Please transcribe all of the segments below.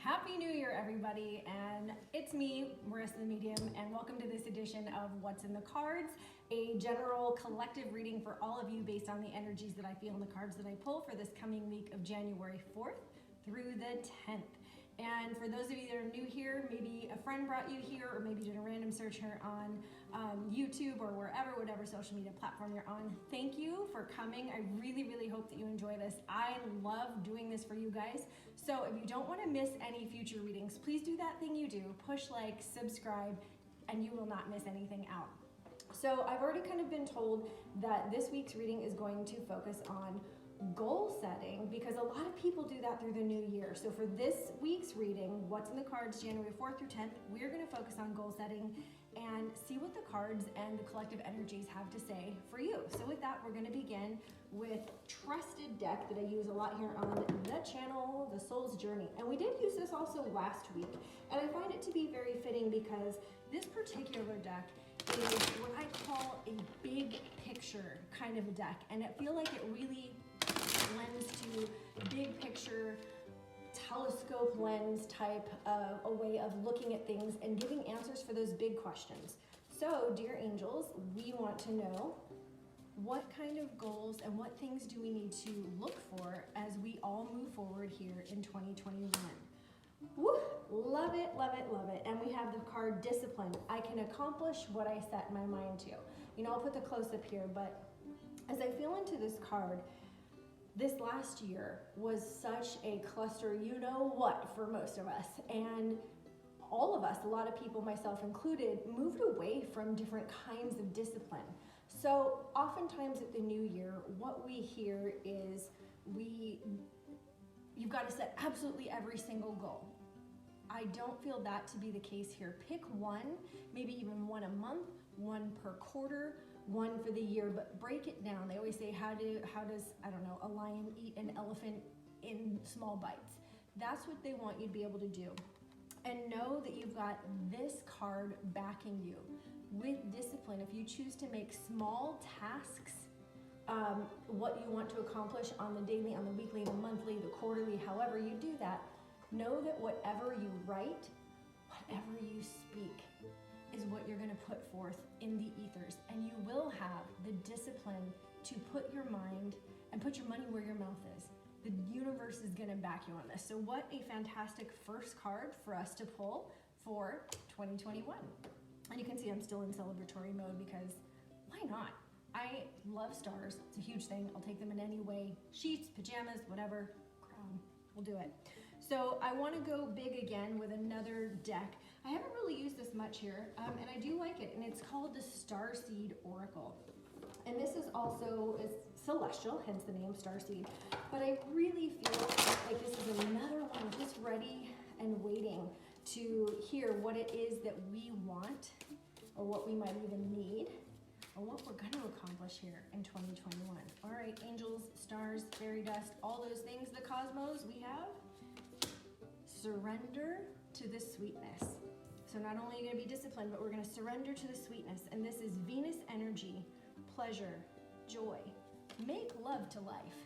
Happy New Year, everybody, and it's me, Marisa the Medium, and welcome to this edition of What's in the Cards, a general collective reading for all of you based on the energies that I feel in the cards that I pull for this coming week of January 4th through the 10th. And for those of you that are new here, maybe a friend brought you here, or maybe did a random search here on YouTube or wherever, whatever social media platform you're on. Thank you for coming. I really hope that you enjoy this. I love doing this for you guys. So if you don't want to miss any future readings, please do that thing you do. Push like, subscribe, and you will not miss anything out. So I've already kind of been told that this week's reading is going to focus on goal setting, because a lot of people do that through the new year. So for this week's reading, What's in the Cards, January 4th through 10th, we're going to focus on goal setting and see what the cards and the collective energies have to say for you. So with that, we're going to begin with Trusted Deck that I use a lot here on the channel, The Soul's Journey. And we did use this also last week, and I find it to be very fitting because this particular deck is what I call a big picture kind of a deck, and I feel like it really lends to big picture, telescope lens type of a way of looking at things and giving answers for those big questions. So, dear angels, we want to know what kind of goals and what things do we need to look for as we all move forward here in 2021. Woo! Love it, love it, love it. And we have the card Discipline. I can accomplish what I set my mind to. You know, I'll put the close-up here, but as I feel into this card, this last year was such a cluster, you know what, for most of us. And all of us, a lot of people, myself included, moved away from different kinds of discipline. So oftentimes at the new year, what we hear is you've got to set absolutely every single goal. I don't feel that to be the case here. Pick one, maybe even one a month, one per quarter, one for the year, but break it down. They always say, how does, I don't know, a lion eat an elephant in small bites? That's what they want you to be able to do. And know that you've got this card backing you with discipline. If you choose to make small tasks, what you want to accomplish on the daily, on the weekly, the monthly, the quarterly, however you do that, know that whatever you write, whatever you speak, is what you're going to put forth in the ethers, and you will have the discipline to put your mind and put your money where your mouth is. The universe is going to back you on this. So what a fantastic first card for us to pull for 2021. And you can see I'm still in celebratory mode because why not? I love stars. It's a huge thing. I'll take them in any way. Sheets, pajamas, whatever. Crown. We'll do it. So I want to go big again with another deck. I haven't really used this much here, and I do like it, and it's called the Starseed Oracle. And this is also celestial, hence the name Starseed. But I really feel like this is another one just ready and waiting to hear what it is that we want, or what we might even need, or what we're going to accomplish here in 2021. All right, angels, stars, fairy dust, all those things, the cosmos, we have surrender to the sweetness. So not only are you going to be disciplined, but we're going to surrender to the sweetness. And this is Venus energy, pleasure, joy. Make love to life.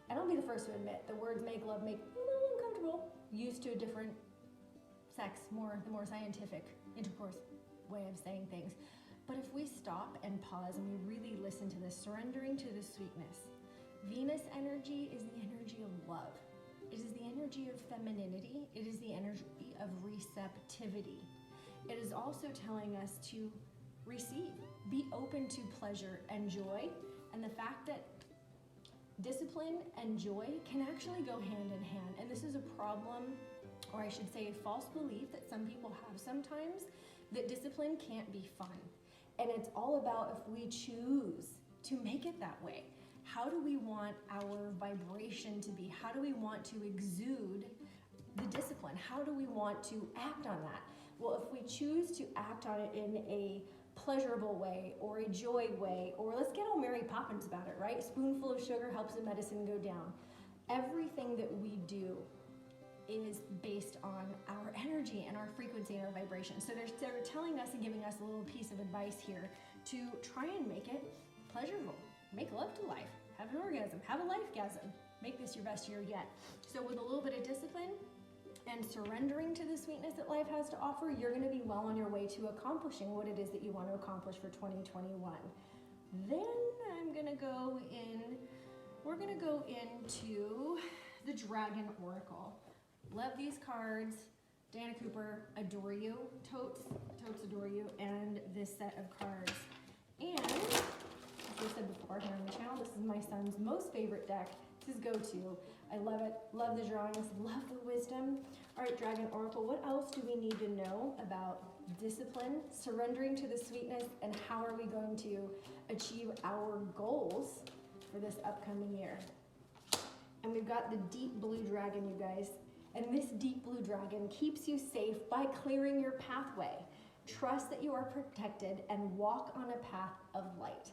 And I'll be the first to admit, the words make love make me a little uncomfortable. Used to a different sex, the more scientific intercourse way of saying things. But if we stop and pause and we really listen to this, surrendering to the sweetness. Venus energy is the energy of love. It is the energy of femininity. It is the energy of receptivity. It is also telling us to receive, be open to pleasure and joy, and the fact that discipline and joy can actually go hand in hand. And this is a problem, or I should say a false belief that some people have sometimes, that discipline can't be fun. And it's all about if we choose to make it that way. How do we want our vibration to be? How do we want to exude the discipline? How do we want to act on that? Well, if we choose to act on it in a pleasurable way or a joy way, or let's get all Mary Poppins about it, right? Spoonful of sugar helps the medicine go down. Everything that we do is based on our energy and our frequency and our vibration. So they're telling us and giving us a little piece of advice here to try and make it pleasurable. Make love to life. Have an orgasm. Have a life-gasm. Make this your best year yet. So with a little bit of discipline, and surrendering to the sweetness that life has to offer, you're going to be well on your way to accomplishing what it is that you want to accomplish for 2021. Then we're going to go into the Dragon Oracle. Love these cards. Dana Cooper, adore you. Totes adore you. And this set of cards. And, as I said before here on the channel, this is my son's most favorite deck. It's his go-to. I love it. Love the drawings. Love the wisdom. All right, Dragon Oracle, what else do we need to know about discipline, surrendering to the sweetness, and how are we going to achieve our goals for this upcoming year? And we've got the deep blue dragon, you guys. And this deep blue dragon keeps you safe by clearing your pathway. Trust that you are protected and walk on a path of light.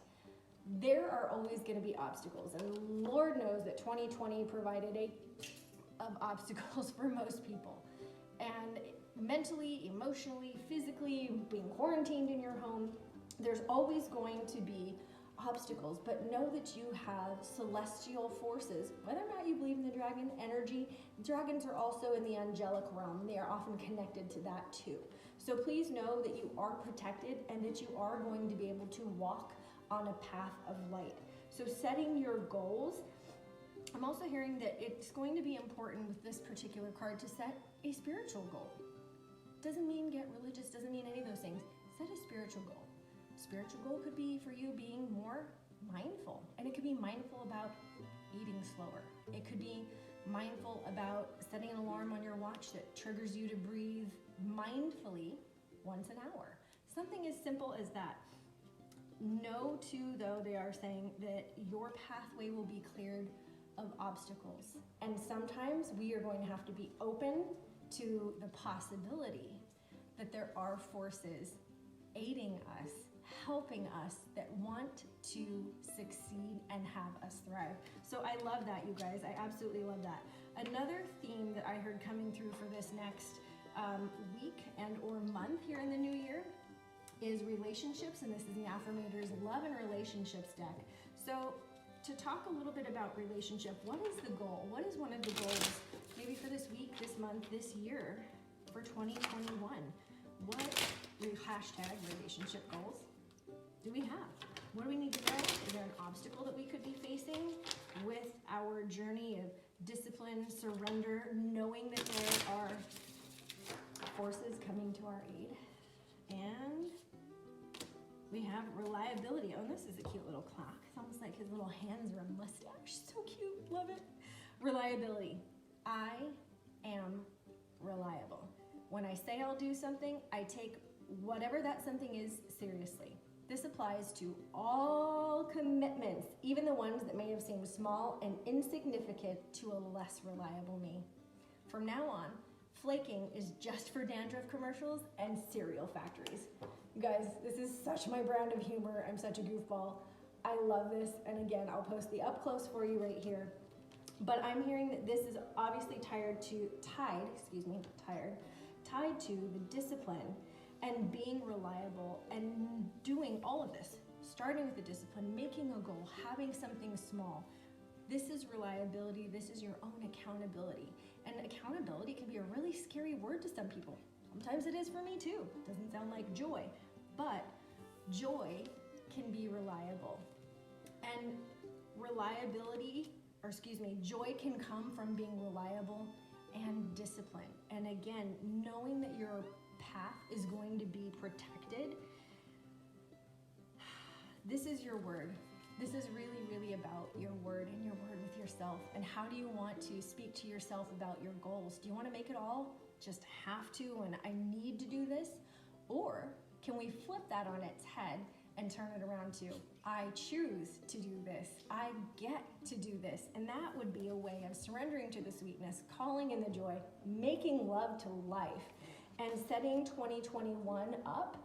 There are always going to be obstacles, and Lord knows that 2020 provided a of obstacles for most people. And mentally, emotionally, physically, being quarantined in your home, there's always going to be obstacles, but know that you have celestial forces. Whether or not you believe in the dragon energy, dragons are also in the angelic realm. They are often connected to that too. So please know that you are protected and that you are going to be able to walk on a path of light. So setting your goals, I'm also hearing that it's going to be important with this particular card to set a spiritual goal. Doesn't mean get religious, doesn't mean any of those things. Set a spiritual goal. Spiritual goal could be for you being more mindful, and it could be mindful about eating slower. It could be mindful about setting an alarm on your watch that triggers you to breathe mindfully once an hour. Something as simple as that. Know too, though, they are saying that your pathway will be cleared of obstacles. And sometimes we are going to have to be open to the possibility that there are forces aiding us, helping us, that want to succeed and have us thrive. So I love that, you guys. I absolutely love that. Another theme that I heard coming through for this next week and or month here in the new year is relationships, and this is the Affirmators Love and Relationships deck. So to talk a little bit about relationship, what is the goal? What is one of the goals, maybe for this week, this month, this year, for 2021? What hashtag relationship goals do we have? What do we need to know? Is there an obstacle that we could be facing with our journey of discipline, surrender, knowing that there are forces coming to our aid? And we have reliability. Oh, this is a cute little clock. It's almost like his little hands are a mustache. So cute. Love it. Reliability. I am reliable. When I say I'll do something, I take whatever that something is seriously. This applies to all commitments, even the ones that may have seemed small and insignificant to a less reliable me. From now on, flaking is just for dandruff commercials and cereal factories. You guys, this is such my brand of humor. I'm such a goofball. I love this. And again, I'll post the up close for you right here. But I'm hearing that this is obviously tied to the discipline and being reliable and doing all of this, starting with the discipline, making a goal, having something small. This is reliability. This is your own accountability. And accountability can be a really scary word to some people. Sometimes it is for me too. It doesn't sound like joy, but joy can be reliable. And joy can come from being reliable and disciplined. And again, knowing that your path is going to be protected. This is your word. This is really, really about your word and your word with yourself. And how do you want to speak to yourself about your goals? Do you want to make it all just have to and I need to do this? Or can we flip that on its head and turn it around to, I choose to do this. I get to do this. And that would be a way of surrendering to the sweetness, calling in the joy, making love to life, and setting 2021 up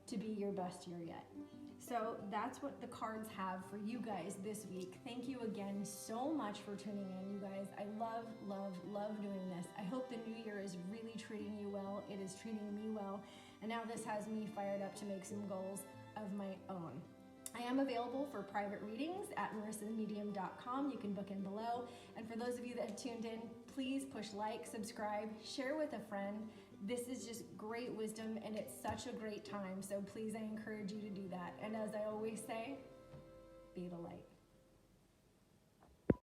to be your best year yet. So that's what the cards have for you guys this week. Thank you again so much for tuning in, you guys. I love, love, love doing this. I hope the new year is really treating you well. It is treating me well. And now this has me fired up to make some goals of my own. I am available for private readings at marisathemedium.com. You can book in below. And for those of you that have tuned in, please push like, subscribe, share with a friend. This is just great wisdom and it's such a great time. So please, I encourage you to do that. And as I always say, be the light.